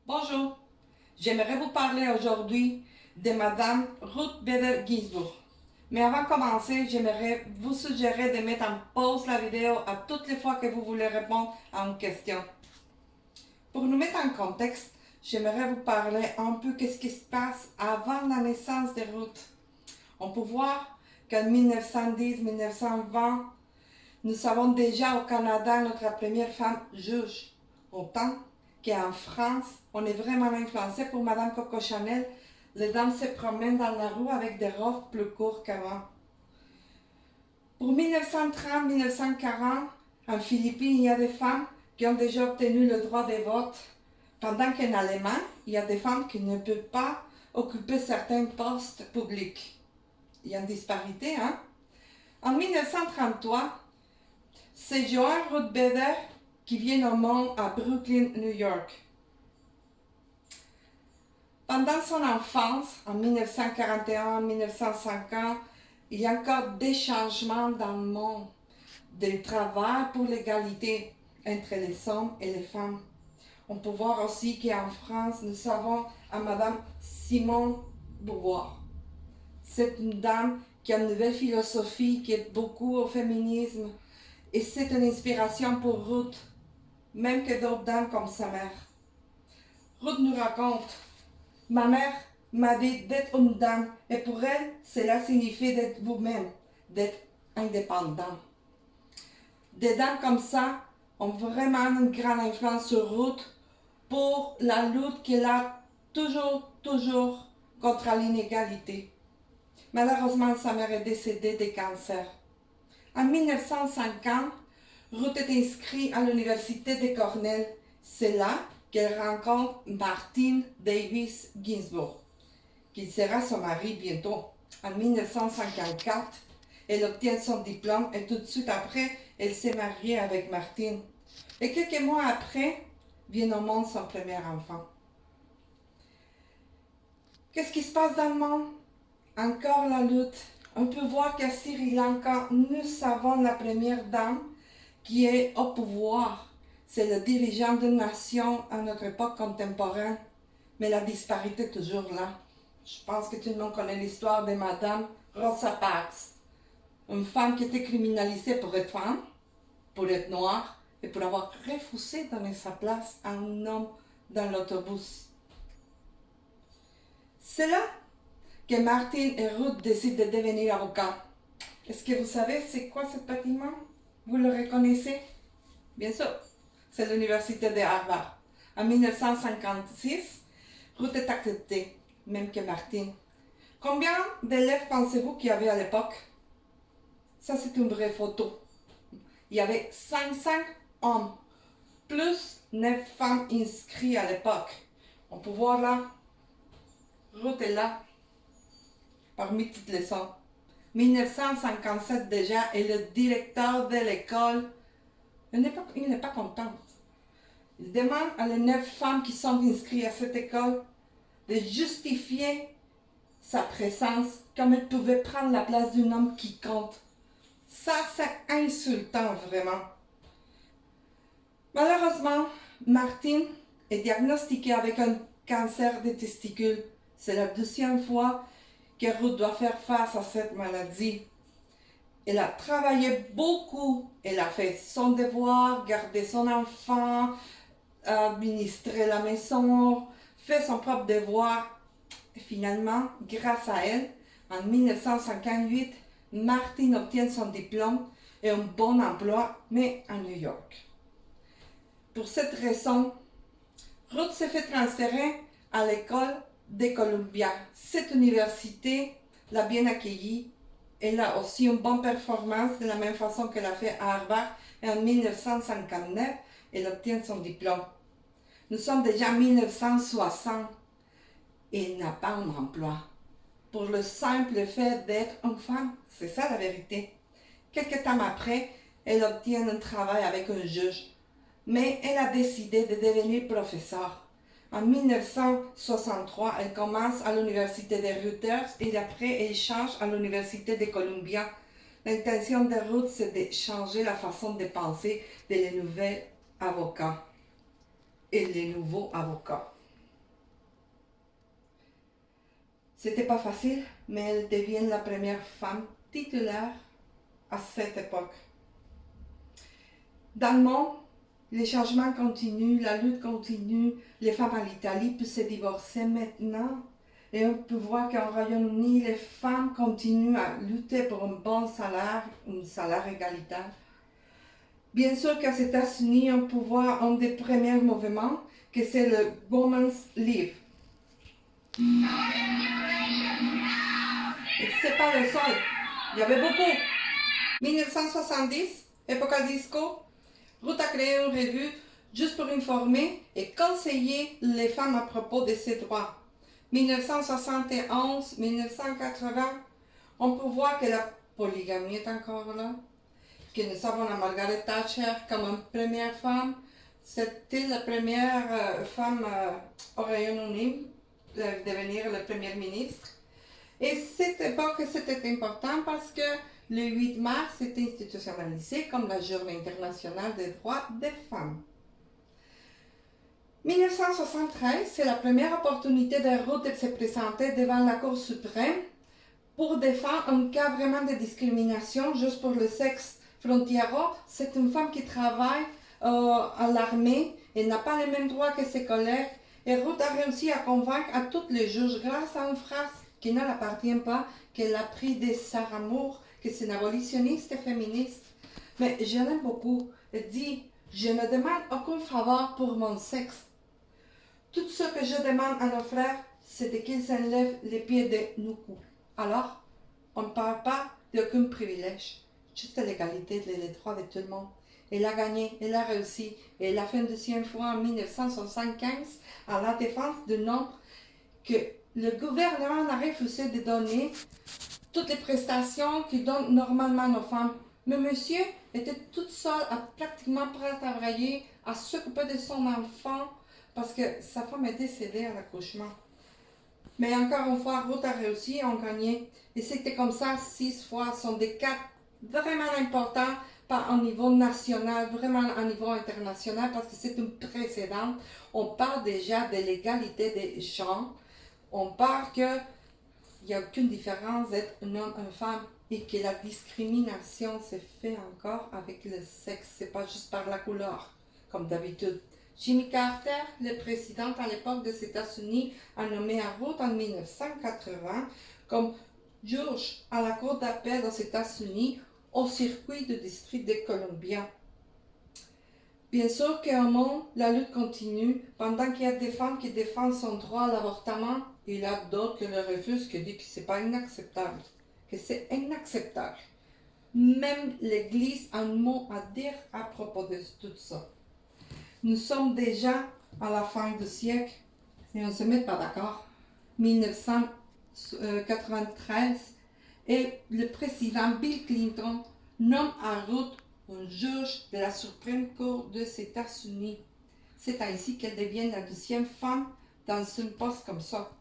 Bonjour, j'aimerais vous parler aujourd'hui de Madame Ruth Bader Ginsburg. Mais avant de commencer, j'aimerais vous suggérer de mettre en pause la vidéo à toutes les fois que vous voulez répondre à une question. Pour nous mettre en contexte, j'aimerais vous parler un peu de ce qui se passe avant la naissance de Ruth. On peut voir qu'en 1910-1920, nous avons déjà au Canada notre première femme juge. Autant qu'en France, on est vraiment influencé pour Madame Coco Chanel. Les dames se promènent dans la rue avec des robes plus courtes qu'avant. Pour 1930-1940, en Philippines, il y a des femmes qui ont déjà obtenu le droit de vote, pendant qu'en Allemagne, il y a des femmes qui ne peuvent pas occuper certains postes publics. Il y a une disparité, hein? En 1933, c'est Joan Ruth Bader qui vient au monde à Brooklyn, New York. Pendant son enfance, en 1941-1950, il y a encore des changements dans le monde, des travail pour l'égalité entre les hommes et les femmes. On peut voir aussi qu'en France, nous avons à Madame Simone Beauvoir. C'est une dame qui a une nouvelle philosophie, qui est beaucoup au féminisme, et c'est une inspiration pour Ruth, même que d'autres dames comme sa mère. Ruth nous raconte: ma mère m'a dit d'être une dame, et pour elle, cela signifie d'être vous-même, d'être indépendant. Des dames comme ça ont vraiment une grande influence sur Ruth pour la lutte qu'elle a toujours contre l'inégalité. Malheureusement, sa mère est décédée de cancer. En 1950, Ruth est inscrite à l'université de Cornell. C'est là qu'elle rencontre Martin Davis Ginsburg, qui sera son mari bientôt. En 1954, elle obtient son diplôme et tout de suite après, elle s'est mariée avec Martin. Et quelques mois après, vient au monde son premier enfant. Qu'est-ce qui se passe dans le monde? Encore la lutte. On peut voir qu'à Sri Lanka, nous avons la première dame qui est au pouvoir. C'est le dirigeant d'une nation à notre époque contemporaine. Mais la disparité est toujours là. Je pense que tout le monde connaît l'histoire de Madame Rosa Parks. Une femme qui était criminalisée pour être femme, pour être noire, et pour avoir refusé de donner sa place à un homme dans l'autobus. C'est là que Martin et Ruth décident de devenir avocats. Est-ce que vous savez c'est quoi ce bâtiment? Vous le reconnaissez? Bien sûr, c'est l'université de Harvard. En 1956, Ruth est acceptée, même que Martin. Combien d'élèves pensez-vous qu'il y avait à l'époque? Ça, c'est une vraie photo. Il y avait 55 hommes, plus 9 femmes inscrites à l'époque. On peut voir là, Ruth est là, parmi toutes les leçons. 1957 déjà, et le directeur de l'école, il n'est pas content. Il demande à les 9 femmes qui sont inscrites à cette école de justifier sa présence comme elle pouvait prendre la place d'un homme qui compte. Ça, c'est insultant, vraiment. Malheureusement, Martin est diagnostiqué avec un cancer des testicules. C'est la deuxième fois que Ruth doit faire face à cette maladie. Elle a travaillé beaucoup. Elle a fait son devoir, gardé son enfant, administré la maison, fait son propre devoir. Et finalement, grâce à elle, en 1958, Martin obtient son diplôme et un bon emploi, mais à New York. Pour cette raison, Ruth se fait transférer à l'école de Columbia. Cette université l'a bien accueillie. Elle a aussi une bonne performance de la même façon qu'elle a fait à Harvard. Et en 1959, elle obtient son diplôme. Nous sommes déjà en 1960 et elle n'a pas un emploi. Pour le simple fait d'être une femme, c'est ça la vérité. Quelques temps après, elle obtient un travail avec un juge. Mais elle a décidé de devenir professeure. En 1963, elle commence à l'université de Reuters et après elle change à l'université de Columbia. L'intention de Ruth, c'est de changer la façon de penser des nouveaux avocats et les nouveaux avocats. C'était pas facile, mais elle devient la première femme titulaire à cette époque. Dans le monde, les changements continuent, la lutte continue. Les femmes en Italie peuvent se divorcer maintenant. Et on peut voir qu'en Royaume-Uni, les femmes continuent à lutter pour un bon salaire, un salaire égalitaire. Bien sûr qu'aux États-Unis, on peut voir un des premiers mouvements, que c'est le Women's Leave. Et c'est pas le seul, il y avait beaucoup. 1970, époque disco, Ruth a créé une revue juste pour informer et conseiller les femmes à propos de ces droits. 1971, 1980, on peut voir que la polygamie est encore là, que nous avons la Margaret Thatcher comme une première femme. C'était la première femme au Royaume-Uni de devenir la première ministre. Et cette époque, c'était important parce que le 8 mars était institutionnalisé comme la Journée internationale des droits des femmes. 1973, c'est la première opportunité de Ruth de se présenter devant la Cour suprême pour défendre un cas vraiment de discrimination juste pour le sexe. Frontiero, c'est une femme qui travaille à l'armée et n'a pas les mêmes droits que ses collègues. Et Ruth a réussi à convaincre à tous les juges grâce à une phrase qui ne l'appartient pas, qu'elle a pris de Sarah Moore, que c'est une abolitionniste féministe. Mais je l'aime beaucoup. Elle dit, je ne demande aucun faveur pour mon sexe. Tout ce que je demande à nos frères, c'est qu'ils enlèvent les pieds de nos coups. Alors, on ne parle pas d'aucun privilège, juste l'égalité, les droits de tout le monde. Elle a gagné, elle a réussi, et elle a fait une deuxième fois en 1975 à la défense de nom que le gouvernement a refusé de donner toutes les prestations qu'il donne normalement aux femmes. Mais monsieur était toute seule, pratiquement prête à travailler, à s'occuper de son enfant, parce que sa femme est décédée à l'accouchement. Mais encore une fois, Ruth a réussi, on gagnait. Et c'était comme ça 6 fois. Ce sont des cas vraiment importants, pas au niveau national, vraiment au niveau international, parce que c'est une précédente. On parle déjà de l'égalité des genres. On parle qu'il n'y a aucune différence d'être un homme, une femme, et que la discrimination se fait encore avec le sexe. C'est pas juste par la couleur, comme d'habitude. Jimmy Carter, le président à l'époque des États-Unis, a nommé Ruth en 1980 comme juge à la Cour d'appel aux États-Unis au circuit du district de Columbia. Bien sûr qu'au monde, la lutte continue. Pendant qu'il y a des femmes qui défendent son droit à l'avortement, il y a d'autres qui le refusent, qui disent que ce n'est pas inacceptable, que c'est inacceptable. Même l'Église a un mot à dire à propos de tout ça. Nous sommes déjà à la fin du siècle et on ne se met pas d'accord. 1993 et le président Bill Clinton nomme Ruth un juge de la Supreme Cour des États-Unis. C'est ainsi qu'elle devient la deuxième femme dans un poste comme ça.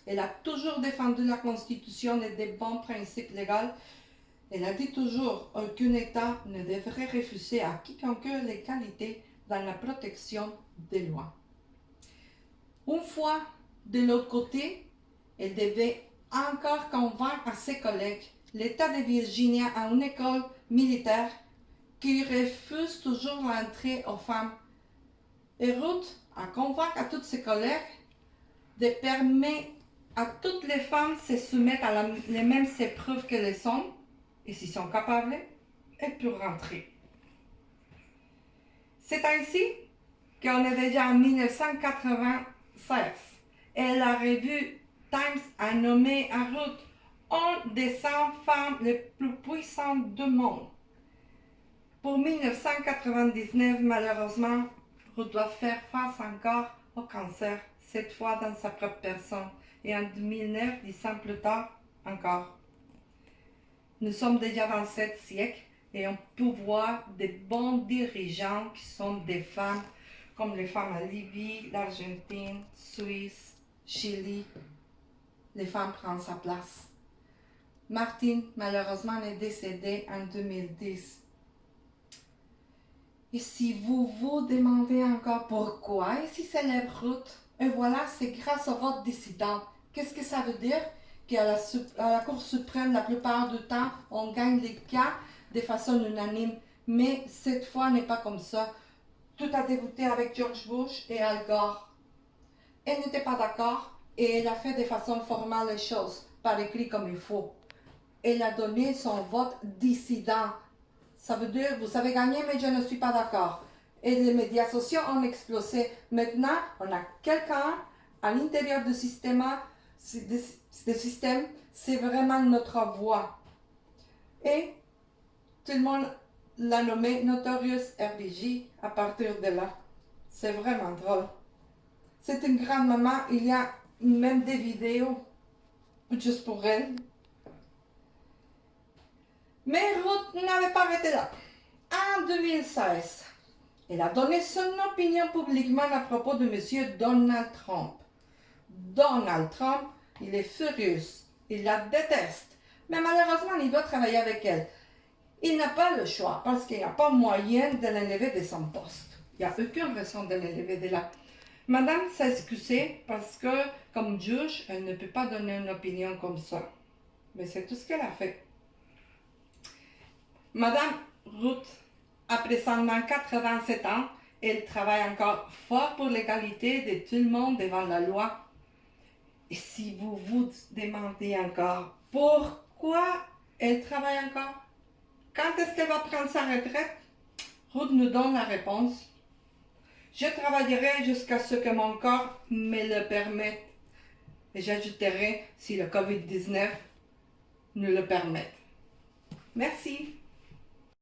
Elle a toujours défendu la Constitution et des bons principes légaux. Elle a dit toujours qu'un État ne devrait refuser à quiconque l'égalité dans la protection des lois. Une fois de l'autre côté, elle devait encore convaincre à ses collègues. L'État de Virginia a une école militaire qui refuse toujours l'entrée aux femmes. Et Ruth a convaincu à tous ses collègues de permettre à toutes les femmes de se soumettre à les mêmes épreuves que les hommes. Et s'ils sont capables, elles peuvent rentrer. C'est ainsi qu'on est déjà en 1996 et la revue Times a nommé Ruth une des 100 femmes les plus puissantes du monde. Pour 1999, malheureusement, Ruth doit faire face encore au cancer, cette fois dans sa propre personne, et en 2009, 10 ans plus tard, encore. Nous sommes déjà dans 7 siècles et on peut voir des bons dirigeants qui sont des femmes, comme les femmes à Libye, l'Argentine, Suisse, Chili. Les femmes prennent sa place. Martine, malheureusement, est décédée en 2010. Et si vous vous demandez encore pourquoi est si célèbre Ruth, et voilà, c'est grâce au vote dissident. Qu'est-ce que ça veut dire? qu'à à la Cour suprême, la plupart du temps, on gagne les cas de façon unanime. Mais cette fois n'est pas comme ça. Tout a débuté avec George Bush et Al Gore. Elle n'était pas d'accord et elle a fait de façon formelle les choses, par écrit comme il faut. Elle a donné son vote dissident. Ça veut dire, vous avez gagné, mais je ne suis pas d'accord. Et les médias sociaux ont explosé. Maintenant, on a quelqu'un à l'intérieur du système, c'est vraiment notre voix. Et tout le monde l'a nommé Notorious RBG à partir de là. C'est vraiment drôle. C'est une grande maman, il y a même des vidéos juste pour elle. Mais Ruth n'avait pas arrêté là. En 2016, elle a donné son opinion publiquement à propos de M. Donald Trump. Donald Trump, il est furieux, il la déteste, mais malheureusement, il doit travailler avec elle. Il n'a pas le choix parce qu'il n'y a pas moyen de l'enlever de son poste. Il n'y a aucune raison de l'enlever de là. Madame s'est excusée parce que, comme juge, elle ne peut pas donner une opinion comme ça. Mais c'est tout ce qu'elle a fait. Madame Ruth a présentement 87 ans. Elle travaille encore fort pour l'égalité de tout le monde devant la loi. Et si vous vous demandez encore pourquoi elle travaille encore, quand est-ce qu'elle va prendre sa retraite, Ruth nous donne la réponse. Je travaillerai jusqu'à ce que mon corps me le permette. Et j'ajouterai si le COVID-19 nous le permet. Merci.